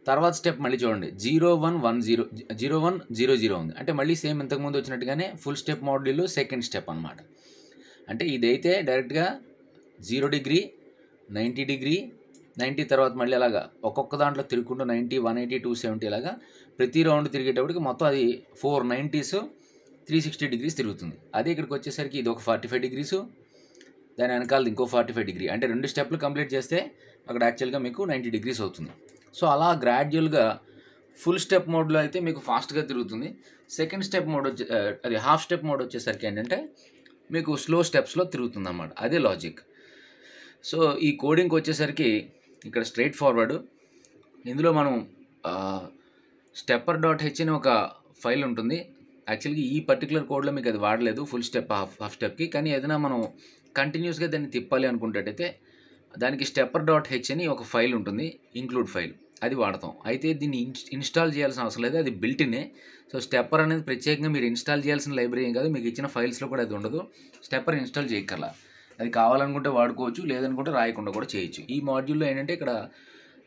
Speaker 1: తర్వాత స్టెప్ మళ్ళీ చూడండి, 0100 ఉంది, అంటే మళ్ళీ సేమ్ ఇంతకుముందు వచ్చినట్టుగానే ఫుల్ స్టెప్ మోడ్లో సెకండ్ స్టెప్ అనమాట. అంటే ఇదైతే డైరెక్ట్గా 0 డిగ్రీ, 90 డిగ్రీ, 90 తర్వాత మళ్ళీ అలాగా ఒక్కొక్క దాంట్లో తిరుగుకుంటూ 90, 180, 270 ఇలాగా ప్రతి రౌండ్ తిరిగేటప్పటికి మొత్తం అది 490s 360 డిగ్రీస్ తిరుగుతుంది. అదే ఇక్కడికి వచ్చేసరికి ఇది ఒక 45 డిగ్రీసు, దాని వెనకాల ఇంకో 45 డిగ్రీ, అంటే 2 స్టెప్లు కంప్లీట్ చేస్తే అక్కడ యాక్చువల్గా మీకు 90 డిగ్రీస్ అవుతుంది. సో అలా గ్రాడ్యువల్గా ఫుల్ స్టెప్ మోడ్లో అయితే మీకు ఫాస్ట్గా తిరుగుతుంది. సెకండ్ స్టెప్ మోడ్ అది హాఫ్ స్టెప్ మోడ్ వచ్చేసరికి ఏంటంటే మీకు స్లో స్టెప్స్లో తిరుగుతుంది అన్నమాట. అదే లాజిక్. సో ఈ కోడింగ్కి వచ్చేసరికి ఇక్కడ స్ట్రైట్ ఫార్వర్డ్, ఇందులో మనం stepper.h అని ఒక ఫైల్ ఉంటుంది. యాక్చువల్గా ఈ పర్టికులర్ కోడ్లో మీకు అది వాడలేదు ఫుల్ స్టెప్ హాఫ్ స్టెప్కి, కానీ ఏదైనా మనం కంటిన్యూస్గా దాన్ని తిప్పాలి అనుకునేటట్టయితే దానికి stepper.h అని ఒక ఫైల్ ఉంటుంది, ఇంక్లూడ్ ఫైల్, అది వాడతాం. అయితే దీన్ని ఇన్స్టాల్ చేయాల్సిన అవసరం లేదు, అది బిల్టినే. సో స్టెప్పర్ అనేది ప్రత్యేకంగా మీరు ఇన్స్టాల్ చేయాల్సిన లైబ్రరీ ఏం కాదు, మీకు ఇచ్చిన ఫైల్స్లో కూడా అది ఉండదు. స్టెప్పర్ ఇన్స్టాల్ చేయక్కర్లా, అది కావాలనుకుంటే వాడుకోవచ్చు, లేదనుకుంటే రాయకుండా కూడా చేయొచ్చు. ఈ మాడ్యూల్లో ఏంటంటే ఇక్కడ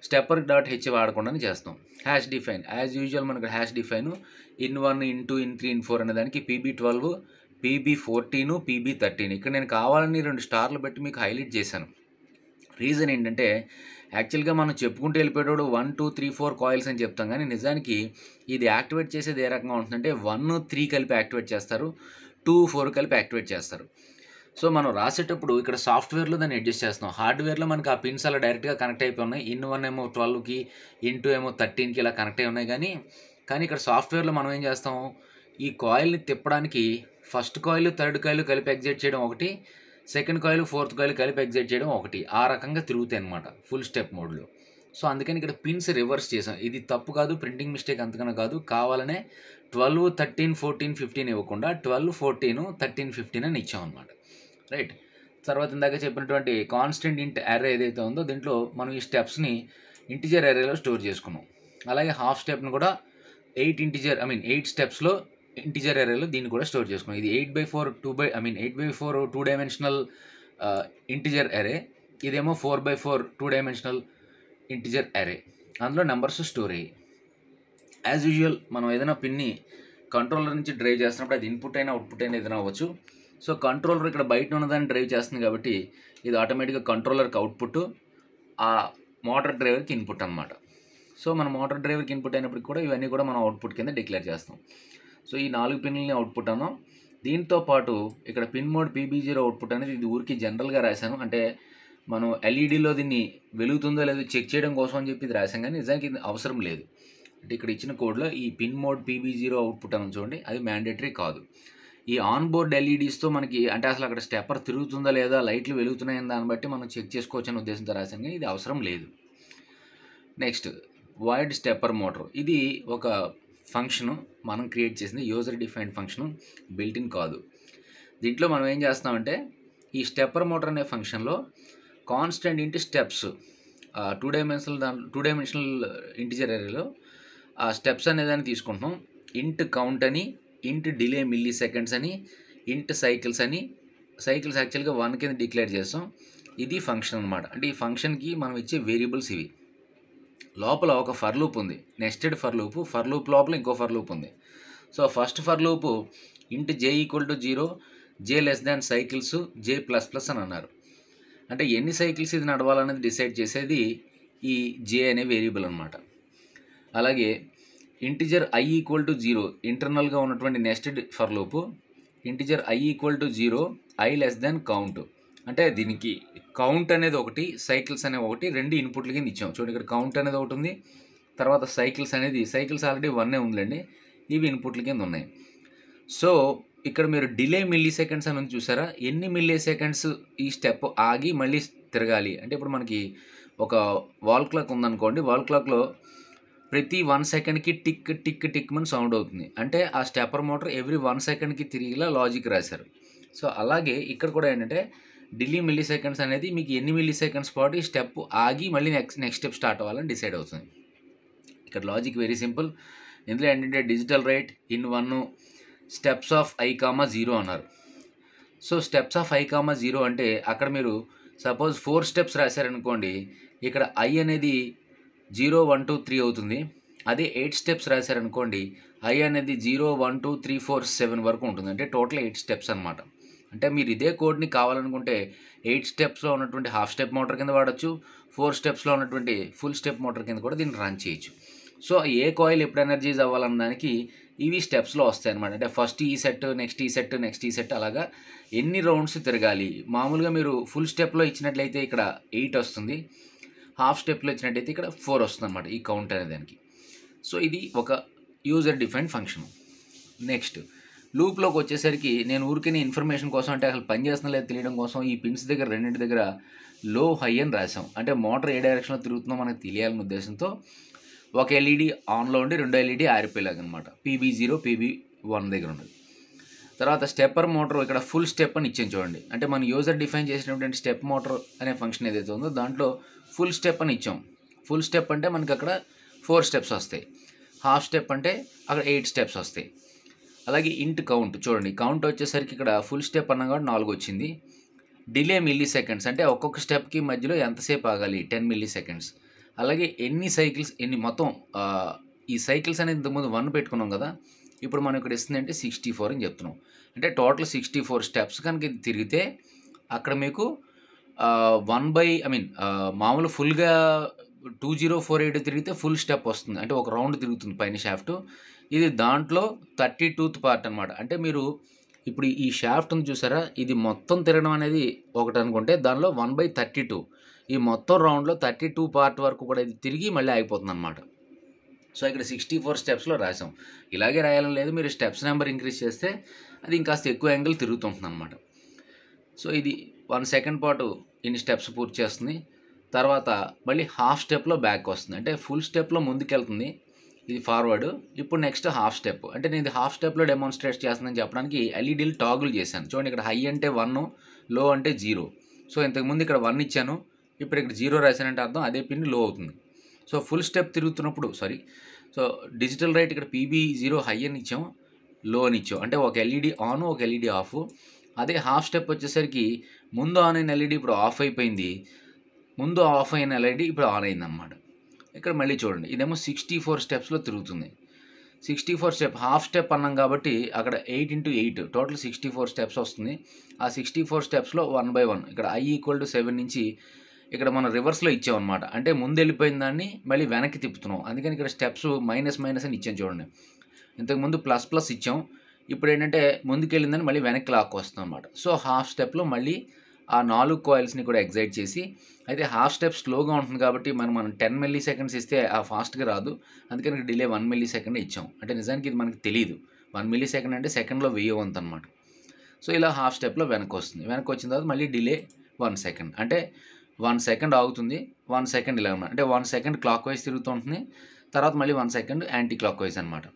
Speaker 1: stepper.h వాడకుండానే చేస్తాం. హ్యాష్ డిఫైన్ యాజ్ యూజువల్ మనకు hash define in1, in2, in3, in4 అనే దానికి PB12, PB14, PB13. ఇక్కడ నేను కావాలని 2 స్టార్లు పెట్టి మీకు హైలైట్ చేశాను. రీజన్ ఏంటంటే యాక్చువల్గా మనం చెప్పుకుంటూ వెళ్ళిపోయేటప్పుడు 1, 2, 3, 4 కాయిల్స్ అని చెప్తాం, కానీ నిజానికి ఇది యాక్టివేట్ చేసేది ఏ రకంగా ఉంటుందంటే 1, 3 కలిపి యాక్టివేట్ చేస్తారు, 2, 4 కలిపి యాక్టివేట్ చేస్తారు. సో మనం రాసేటప్పుడు ఇక్కడ సాఫ్ట్వేర్లో దాన్ని అడ్జస్ట్ చేస్తాం. హార్డ్వేర్లో మనకి ఆ పిన్స్ అలా డైరెక్ట్గా కనెక్ట్ అయిపోయి ఉన్నాయి. in1 ఏమో 12కి, in2 ఏమో 13కి ఇలా కనెక్ట్ అయి ఉన్నాయి. కానీ ఇక్కడ సాఫ్ట్వేర్లో మనం ఏం చేస్తాం, ఈ కాయిల్ని తిప్పడానికి ఫస్ట్ కాయిల్ థర్డ్ కాయిల్ కలిపి ఎగ్జైట్ చేయడం ఒకటి, సెకండ్ కాయిల్ ఫోర్త్ కాయిల్ కలిపి ఎగ్జైట్ చేయడం ఒకటి, ఆ రకంగా తిరుగుతాయి అన్నమాట ఫుల్ స్టెప్ మోడ్లో. సో అందుకని ఇక్కడ పిన్స్ రివర్స్ చేసాం. ఇది తప్పు కాదు, ప్రింటింగ్ మిస్టేక్ అంతకన్నా కాదు, కావాలనే 12, 13, 14, 15 ఇవ్వకుండా 12, 14, 13, 15 అని ఇచ్చాం అనమాట. రైట్. తర్వాత ఇందాక చెప్పినటువంటి కాన్స్టెంట్ ఇంట్ అర్రే ఏదైతే ఉందో దీంట్లో మనం ఈ స్టెప్స్ని ఇంటిజర్ అర్రేలో స్టోర్ చేసుకున్నాం. అలాగే హాఫ్ స్టెప్ని కూడా 8 స్టెప్స్లో ఇంటిజర్ అర్రేలో దీన్ని కూడా స్టోర్ చేసుకున్నాం. ఇది 8x4 2 డైమెన్షనల్ ఇంటిజర్ అర్రే, ఇదేమో 4x4 2 డైమెన్షనల్ ఇంటిజర్ అర్రే. అందులో నెంబర్స్ స్టోర్ అయ్యి యాజ్ యూజువల్ మనం ఏదైనా పిన్ని కంట్రోలర్ నుంచి డ్రైవ్ చేస్తున్నప్పుడు అది ఇన్పుట్ అయినా అవుట్పుట్ అయినా ఏదైనా అవ్వచ్చు. సో కంట్రోలర్ ఇక్కడ బయట ఉన్నదాన్ని డ్రైవ్ చేస్తుంది కాబట్టి ఇది ఆటోమేటిక్గా కంట్రోలర్కి అవుట్పుట్, ఆ మోటార్ డ్రైవర్కి ఇన్పుట్ అనమాట. సో మన మోటార్ డ్రైవర్కి ఇన్పుట్ అయినప్పటికి కూడా ఇవన్నీ కూడా మనం అవుట్పుట్ కింద డిక్లేర్ చేస్తాం. సో ఈ 4 పిన్లని అవుట్పుట్ అన్నాం. దీంతో పాటు ఇక్కడ పిన్ మోడ్ PB0 అవుట్పుట్ అనేది ఇది ఊరికి జనరల్గా రాశాను. అంటే మనం ఎల్ఈడిలో దీన్ని వెలుగుతుందో లేదో చెక్ చేయడం కోసం అని చెప్పి ఇది రాశాం, కానీ నిజానికి ఇది అవసరం లేదు. అంటే ఇక్కడ ఇచ్చిన కోడ్లో ఈ పిన్ మోడ్ PB0 అవుట్పుట్ అని చూడండి, అది మ్యాండేటరీ కాదు. ఈ ఆన్ బోర్డ్ ఎల్ఈడీస్తో మనకి అంటే అసలు అక్కడ స్టెప్పర్ తిరుగుతుందా లేదా, లైట్లు వెలుగుతున్నాయని దాన్ని బట్టి మనం చెక్ చేసుకోవచ్చు అనే ఉద్దేశంతో రాశాను, కానీ ఇది అవసరం లేదు. Next void stepper motor. ఇది ఒక ఫంక్షను మనం క్రియేట్ చేసింది, యూజర్ డిఫైన్డ్ ఫంక్షను, బిల్ట్-ఇన్ కాదు. దీంట్లో మనం ఏం చేస్తామంటే ఈ స్టెప్పర్ మోటార్ అనే ఫంక్షన్లో కాన్స్టెంట్ ఇంటి స్టెప్స్ 2 డైమెన్షనల్ ఇంటిజర్ అరేలో ఆ స్టెప్స్ అనేదాన్ని తీసుకుంటున్నాం. ఇంట్ కౌంట్ అని, ఇంట్ డిలే మిల్లీ సెకండ్స్ అని, ఇంట్ సైకిల్స్ అని. సైకిల్స్ యాక్చువల్గా 1 కింద డిక్లేర్ చేస్తాం. ఇది ఫంక్షన్ అనమాట. అంటే ఈ ఫంక్షన్కి మనం ఇచ్చే వేరియబుల్స్ ఇవి. లోపల ఒక ఫర్ లూప్ ఉంది, నెస్టెడ్ ఫర్ లూప్ లోపల ఇంకో ఫర్ లూప్ ఉంది. సో ఫస్ట్ ఫర్ లూపు ఇంట్ j = 0, j less than cycles, j++ అని అన్నారు. అంటే ఎన్ని సైకిల్స్ ఇది నడవాలనేది డిసైడ్ చేసేది ఈ j అనే వేరియబుల్ అనమాట. అలాగే ఇంటిజర్ i = 0, ఇంటర్నల్గా ఉన్నటువంటి nested for loop integer i = 0, i less than count. అంటే దీనికి కౌంట్ అనేది ఒకటి, సైకిల్స్ అనే ఒకటి, 2 ఇన్పుట్ల కింద ఇచ్చాం. చూడండి ఇక్కడ కౌంట్ అనేది ఒకటి ఉంది, తర్వాత సైకిల్స్ ఆల్రెడీ 1 ఉందండి, ఇవి ఇన్పుట్ల కింద ఉన్నాయి. సో ఇక్కడ మీరు డిలే మిల్లీ సెకండ్స్ అని చూసారా, ఎన్ని మిల్లీ సెకండ్స్ ఈ స్టెప్ ఆగి మళ్ళీ తిరగాలి అంటే, ఇప్పుడు మనకి ఒక వాల్ క్లాక్ ఉందనుకోండి, వాల్ క్లాక్లో ప్రతి 1 సెకండ్కి టిక్ టిక్ టిక్ అని సౌండ్ అవుతుంది. అంటే ఆ స్టెప్పర్ మోటార్ ఎవ్రీ 1 సెకండ్కి తిరిగిలా లాజిక్ రాశారు. సో అలాగే ఇక్కడ కూడా ఏంటంటే డిలే మిల్లీ సెకండ్స్ అనేది మీకు ఎన్ని మిల్లీ సెకండ్స్ పాటు ఈ స్టెప్ ఆగి మళ్ళీ నెక్స్ట్ స్టెప్ స్టార్ట్ అవ్వాలని డిసైడ్ అవుతుంది. ఇక్కడ లాజిక్ వెరీ సింపుల్. ఇందులో ఏంటంటే digital right in 1 steps of i, 0 అన్నారు. సో స్టెప్స్ ఆఫ్ i, 0 అంటే అక్కడ మీరు సపోజ్ 4 స్టెప్స్ రాశారనుకోండి, ఇక్కడ i అనేది 0, 1, 2, 3 అవుతుంది. అదే 8 స్టెప్స్ రాశారనుకోండి, i అనేది 0, 1, 2, 3, 4, 7 వరకు ఉంటుంది. అంటే టోటల్ 8 స్టెప్స్ అనమాట. అంటే మీరు ఇదే కోడ్ని కావాలనుకుంటే 8 స్టెప్స్లో ఉన్నటువంటి హాఫ్ స్టెప్ మోటార్ కింద వాడచ్చు, 4 స్టెప్స్లో ఉన్నటువంటి ఫుల్ స్టెప్ మోటార్ కింద కూడా దీన్ని రన్ చేయొచ్చు. సో ఏ కాయిల్ ఎప్పుడు ఎనర్జైజ్ అవ్వాలన్న దానికి ఇవి స్టెప్స్లో వస్తాయి అనమాట. అంటే ఫస్ట్ ఈ సెట్, నెక్స్ట్ ఈ సెట్ అలాగా ఎన్ని రౌండ్స్ తిరగాలి. మామూలుగా మీరు ఫుల్ స్టెప్లో ఇచ్చినట్లయితే ఇక్కడ 8 వస్తుంది, హాఫ్ స్టెప్లో ఇచ్చినట్లయితే ఇక్కడ 4 వస్తుంది అనమాట ఈ కౌంట్ అనే దానికి. సో ఇది ఒక యూజర్ డిఫైన్డ్ ఫంక్షన్. నెక్స్ట్ లూప్లోకి వచ్చేసరికి నేను ఊరికే ఇన్ఫర్మేషన్ కోసం, అంటే అసలు పని చేస్తున్నా లేదా తెలియడం కోసం ఈ పిన్స్ దగ్గర రెండింటి దగ్గర లో హై అని రాసాం. అంటే మోటార్ ఏ డైరెక్షన్లో తిరుగుతుందో మనకు తెలియాలనే ఉద్దేశంతో ఒక ఎల్ఈడి ఆన్లో ఉండి 2 ఎల్ఈడి ఆరిపోయేలాగా అనమాట. PB0, PB1 దగ్గర ఉండదు. తర్వాత స్టెప్పర్ మోటార్ ఇక్కడ ఫుల్ స్టెప్ అని ఇచ్చాను చూడండి. అంటే మనం యూజర్ డిఫైన్ చేసినటువంటి స్టెప్ మోటార్ అనే ఫంక్షన్ ఏదైతే ఉందో దాంట్లో ఫుల్ స్టెప్ అని ఇచ్చాం. ఫుల్ స్టెప్ అంటే మనకి అక్కడ 4 స్టెప్స్ వస్తాయి, హాఫ్ స్టెప్ అంటే అక్కడ 8 స్టెప్స్ వస్తాయి. అలాగే ఇంట్ కౌంట్ చూడండి, కౌంట్ వచ్చేసరికి ఇక్కడ ఫుల్ స్టెప్ అన్నా కూడా 4 వచ్చింది. డిలే మిల్లీ సెకండ్స్ అంటే ఒక్కొక్క స్టెప్కి మధ్యలో ఎంతసేపు ఆగాలి, 10 మిల్లీ సెకండ్స్. అలాగే ఎన్ని సైకిల్స్, మొత్తం ఈ సైకిల్స్ అనేది ఇంతకుముందు 1 పెట్టుకున్నాం కదా, ఇప్పుడు మనం ఇక్కడ ఇస్తుంది అంటే 64 అని చెప్తున్నాం. అంటే టోటల్ 64 స్టెప్స్ కనుక తిరిగితే అక్కడ మీకు మామూలు ఫుల్గా 2048 తిరిగితే ఫుల్ స్టెప్ వస్తుంది, అంటే ఒక రౌండ్ తిరుగుతుంది పైన షాఫ్ట్. ఇది దాంట్లో 32th పార్ట్ అనమాట. అంటే మీరు ఇప్పుడు ఈ షాఫ్ట్ ఉంది చూసారా, ఇది మొత్తం తిరగడం అనేది ఒకటి అనుకుంటే దానిలో 1/32 ఈ మొత్తం రౌండ్లో 32 పార్ట్ వరకు కూడా ఇది తిరిగి మళ్ళీ ఆగిపోతుంది అనమాట. సో ఇక్కడ 64 స్టెప్స్లో రాసాం. ఇలాగే రాయాలని లేదు, మీరు స్టెప్స్ నెంబర్ ఇంక్రీజ్ చేస్తే అది ఇంకాస్త ఎక్కువ యాంగిల్ తిరుగుతుంటుంది అనమాట. సో ఇది 1 సెకండ్ పాటు ఇన్ని స్టెప్స్ పూర్తి చేస్తుంది. తర్వాత మళ్ళీ హాఫ్ స్టెప్లో బ్యాక్ వస్తుంది, అంటే ఫుల్ స్టెప్లో ముందుకెళ్తుంది, ఇది ఫార్వర్డ్. ఇప్పుడు నెక్స్ట్ హాఫ్ స్టెప్, అంటే నేను ఇది హాఫ్ స్టెప్లో డెమాన్స్ట్రేట్ చేస్తుందని చెప్పడానికి ఎల్ఈడీలు టాగుల్ చేశాను. చూడండి ఇక్కడ హై అంటే 1, లో అంటే 0. సో ఇంతకుముందు ఇక్కడ 1 ఇచ్చాను, ఇప్పుడు ఇక్కడ 0 రాశానంటే అర్థం అదే పిన్ లో అవుతుంది. సో ఫుల్ స్టెప్ తిరుగుతున్నప్పుడు సో డిజిటల్ రైట్ ఇక్కడ PB0 హై అని ఇచ్చాం, లో అని ఇచ్చాం, అంటే ఒక ఎల్ఈడి ఆన్, ఒక ఎల్ఈడి ఆఫ్. అదే హాఫ్ స్టెప్ వచ్చేసరికి ముందు ఆన్ అయిన ఎల్ఈడి ఇప్పుడు ఆఫ్ అయిపోయింది, ముందు ఆఫ్ అయిన ఎల్ఈడి ఇప్పుడు ఆన్ అయింది అనమాట. ఇక్కడ మళ్ళీ చూడండి, ఇదేమో 64 స్టెప్స్లో తిరుగుతుంది. 64 స్టెప్, హాఫ్ స్టెప్ అన్నాం కాబట్టి అక్కడ 8 × 8 టోటల్ 64 స్టెప్స్ వస్తుంది. ఆ 64 స్టెప్స్లో 1/1 ఇక్కడ i = 7 నుంచి ఇక్కడ మనం రివర్స్లో ఇచ్చాం అనమాట. అంటే ముందు వెళ్ళిపోయిన దాన్ని మళ్ళీ వెనక్కి తిప్పుతున్నాం, అందుకని ఇక్కడ స్టెప్స్ మైనస్ అని ఇచ్చాం చూడండి. ఇంతకుముందు ప్లస్ ఇచ్చాం, ఇప్పుడు ఏంటంటే ముందుకెళ్ళిందని మళ్ళీ వెనక్కి లాక్కొస్తుంది అనమాట. సో హాఫ్ స్టెప్లో మళ్ళీ ఆ 4 కాయిల్స్ని కూడా ఎగ్జైట్ చేసి, అయితే హాఫ్ స్టెప్ స్లోగా ఉంటుంది కాబట్టి మనం 10 మిల్లీ సెకండ్స్ ఇస్తే ఆ ఫాస్ట్గా రాదు. అందుకని డిలే 1 మిల్లీ సెకండ్ ఇచ్చాం. అంటే నిజానికి ఇది మనకి తెలియదు. 1 మిల్లీ సెకండ్ అంటే సెకండ్లో 1000 వంతు అనమాట. సో ఇలా హాఫ్ స్టెప్లో వెనక్కి వస్తుంది. వెనక్కి వచ్చిన తర్వాత మళ్ళీ డిలే 1 సెకండ్, అంటే 1 సెకండ్ ఆగుతుంది, 1 సెకండ్ ఇలా అనమాట. అంటే 1 సెకండ్ క్లాక్ వైజ్ తిరుగుతూ ఉంటుంది, తర్వాత మళ్ళీ 1 సెకండ్ యాంటీ క్లాక్ వైజ్ అనమాట.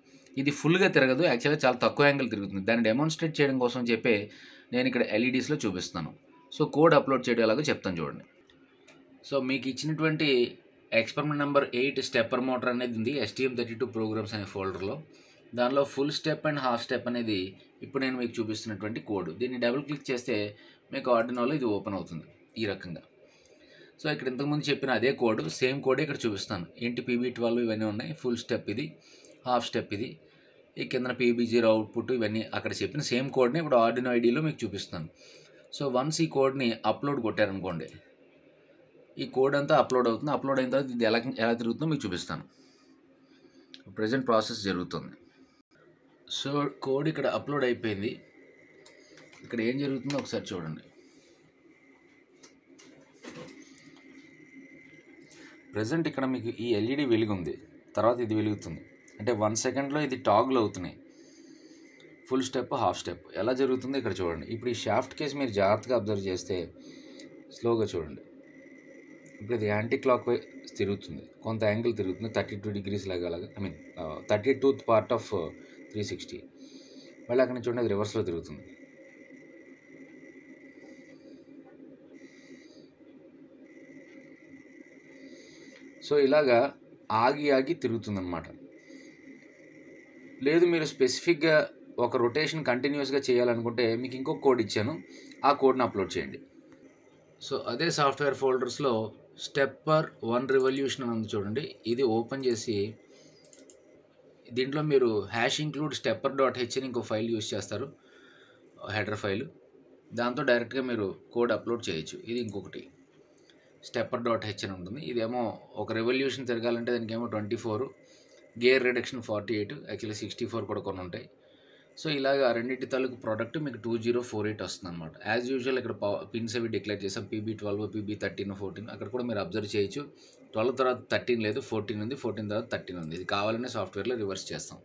Speaker 1: ఇది ఫుల్గా తిరగదు, యాక్చువల్గా చాలా తక్కువ యాంగిల్ తిరుగుతుంది. దాన్ని డెమాన్స్ట్రేట్ చేయడం కోసం చెప్పి నేను ఇక్కడ ఎల్ఈడీస్లో చూపిస్తాను. సో కోడ్ అప్లోడ్ చేయడం ఎలాగో చెప్తాను చూడండి. సో మీకు ఇచ్చినటువంటి ఎక్స్పెరిమెంట్ నెంబర్ 8 స్టెప్పర్ మోటార్ అనేది ఉంది STM32 ప్రోగ్రామ్స్ అనే ఫోల్డర్లో. దానిలో full step and half step అనేది ఇప్పుడు నేను మీకు చూపిస్తున్నటువంటి కోడ్. దీన్ని డబుల్ క్లిక్ చేస్తే మీకు ఆర్డినోలో ఇది ఓపెన్ అవుతుంది ఈ రకంగా. సో ఇక్కడ ఇంతకుముందు చెప్పిన అదే కోడ్, సేమ్ కోడే ఇక్కడ చూపిస్తాను. ఏంటి PB12 ఇవన్నీ ఉన్నాయి. ఫుల్ స్టెప్ ఇది, హాఫ్ స్టెప్ ఇది, ఈ కింద PB0 అవుట్పుట్, ఇవన్నీ అక్కడ చెప్పిన సేమ్ కోడ్ని ఇప్పుడు ఆర్డినో ఐడిలో మీకు చూపిస్తాను. సో వన్స్ ఈ కోడ్ని అప్లోడ్ కొట్టారనుకోండి, ఈ కోడ్ అంతా అప్లోడ్ అవుతుంది. అప్లోడ్ అయిన తర్వాత ఇది ఎలా తిరుగుతుందో మీకు చూపిస్తాను. ప్రజెంట్ ప్రాసెస్ జరుగుతుంది. సో కోడ్ ఇక్కడ అప్లోడ్ అయిపోయింది. ఇక్కడ ఏం జరుగుతుందో ఒకసారి చూడండి. ప్రజెంట్ ఇక్కడ మీకు ఈ ఎల్ఈడి వెలుగుంది, తర్వాత ఇది వెలుగుతుంది. అంటే 1 సెకండ్లో ఇది టాగులు అవుతున్నాయి. ఫుల్ స్టెప్, హాఫ్ స్టెప్ ఎలా జరుగుతుందో ఇక్కడ చూడండి. ఇప్పుడు ఈ షాఫ్ట్ కేస్ మీరు జాగ్రత్తగా అబ్జర్వ్ చేస్తే స్లోగా చూడండి. ఇప్పుడు ఇది యాంటీ క్లాక్ వైజ్ తిరుగుతుంది, కొంత యాంగిల్ తిరుగుతుంది, 32 డిగ్రీస్ లాగా, I mean 32th part of 360. మళ్ళీ అక్కడ నుంచి చూడండి అది రివర్స్లో తిరుగుతుంది. సో ఇలాగా ఆగి తిరుగుతుందన్నమాట. లేదు మీరు స్పెసిఫిక్గా ఒక రొటేషన్ కంటిన్యూస్గా చేయాలనుకుంటే మీకు ఇంకొక కోడ్ ఇచ్చాను, ఆ కోడ్ని అప్లోడ్ చేయండి. సో అదే సాఫ్ట్వేర్ ఫోల్డర్స్లో స్టెప్పర్ 1 రివల్యూషన్ అని ఉంది చూడండి. ఇది ఓపెన్ చేసి దీంట్లో మీరు #include stepper.h అని ఇంకో ఫైల్ యూజ్ చేస్తారు, హెడర్ ఫైల్. దాంతో డైరెక్ట్గా మీరు కోడ్ అప్లోడ్ చేయొచ్చు. ఇది ఇంకొకటి stepper.h అని ఉంటుంది. ఇదేమో ఒక రెవల్యూషన్ తిరగాలంటే దానికి ఏమో 24, గేర్ రిడక్షన్ 48, యాక్చువల్లీ 64 కూడా కొన్ని ఉంటాయి. సో ఇలాగ రెండింటి తాలూకు ప్రోడక్ట్ మీకు 2048 వస్తుంది అనమాట. యాజ్ యూజువల్ ఇక్కడ పిన్స్ అవి డిక్లేర్ చేసాం, PB12, PB13, 14. అక్కడ కూడా మీరు అబ్జర్వ్ చేయొచ్చు. 12 తర్వాత 13 లేదు, 14 ఉంది, 14 తర్వాత 13 ఉంది. ఇది కావాలనే సాఫ్ట్వేర్లో రివర్స్ చేస్తాం.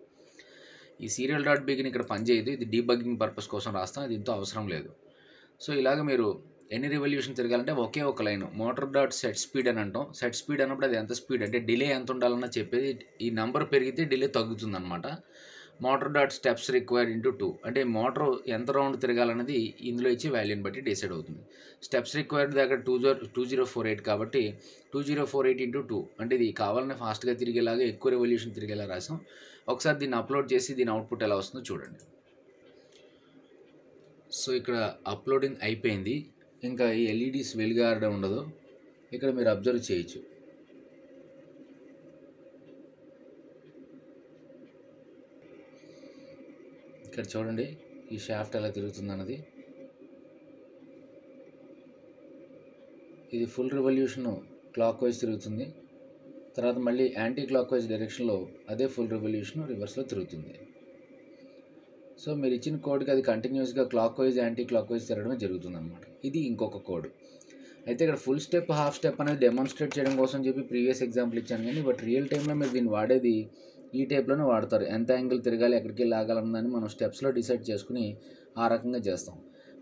Speaker 1: ఈ serial.begin ఇక్కడ పనిచేయదు, ఇది డీబగ్గింగ్ పర్పస్ కోసం రాస్తాం, ఇది ఇంతో అవసరం లేదు. సో ఇలాగ మీరు ఎన్ని రివల్యూషన్ తిరగాలంటే ఒకే ఒక లైన్ motor.set speed అని అంటాం. సెట్ స్పీడ్ అన్నప్పుడు అది ఎంత స్పీడ్ అంటే డిలే ఎంత ఉండాలన్నా చెప్పేది. ఈ నెంబర్ పెరిగితే డిలే తగ్గుతుంది అనమాట. motor.steps required into 2 అంటే మోటార్ ఎంత రౌండ్ తిరగాలన్నది ఇందులో ఇచ్చే వాల్యూని బట్టి డిసైడ్ అవుతుంది. స్టెప్స్ రిక్వైర్డ్ దగ్గర 2048 కాబట్టి 2048 into 2 అంటే ఇది కావాలనే ఫాస్ట్గా తిరిగేలాగా, ఎక్కువ రెవల్యూషన్ తిరిగేలా రాసాం. ఒకసారి దీన్ని అప్లోడ్ చేసి దీని అవుట్పుట్ ఎలా వస్తుందో చూడండి. సో ఇక్కడ అప్లోడింగ్ అయిపోయింది. ఇంకా ఈ ఎల్ఈడీస్ వెలుగారడం ఉండదు, ఇక్కడ మీరు అబ్జర్వ్ చేయొచ్చు. ఇక్కడ చూడండి ఈ షాఫ్ట్ ఎలా తిరుగుతుంది అన్నది. ఇది ఫుల్ రివల్యూషన్ క్లాక్ వైజ్ తిరుగుతుంది, తర్వాత మళ్ళీ యాంటీ క్లాక్ వైజ్ డైరెక్షన్లో అదే ఫుల్ రివల్యూషన్ రివర్స్లో తిరుగుతుంది. సో మీరు ఇచ్చిన కోడ్కి అది కంటిన్యూస్గా clockwise, anticlockwise తిరగడమే జరుగుతుంది అనమాట. ఇది ఇంకొక కోడ్. అయితే ఇక్కడ ఫుల్ స్టెప్, హాఫ్ స్టెప్ అనేది డెమాన్స్ట్రేట్ చేయడం కోసం చెప్పి ప్రీవియస్ ఎగ్జాంపుల్ ఇచ్చాను, కానీ బట్ రియల్ టైంలో మీరు దీన్ని వాడేది ఈ టైప్లోనే వాడతారు. ఎంత యాంగిల్ తిరగాలి, ఎక్కడికి లాగాలన్నదని మనం స్టెప్స్లో డిసైడ్ చేసుకుని ఆ రకంగా చేస్తాం.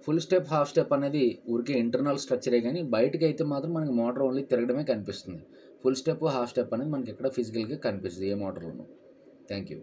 Speaker 1: ఫుల్ స్టెప్, హాఫ్ స్టెప్ అనేది ఊరికే ఇంటర్నల్ స్ట్రక్చరే, కానీ బయటకి అయితే మాత్రం మనకి మోటార్ ఓన్లీ తిరగడమే కనిపిస్తుంది. ఫుల్ స్టెప్, హాఫ్ స్టెప్ అనేది మనకి ఎక్కడ ఫిజికల్గా కనిపిస్తుంది ఏ మోటార్లోనూ. Thank you.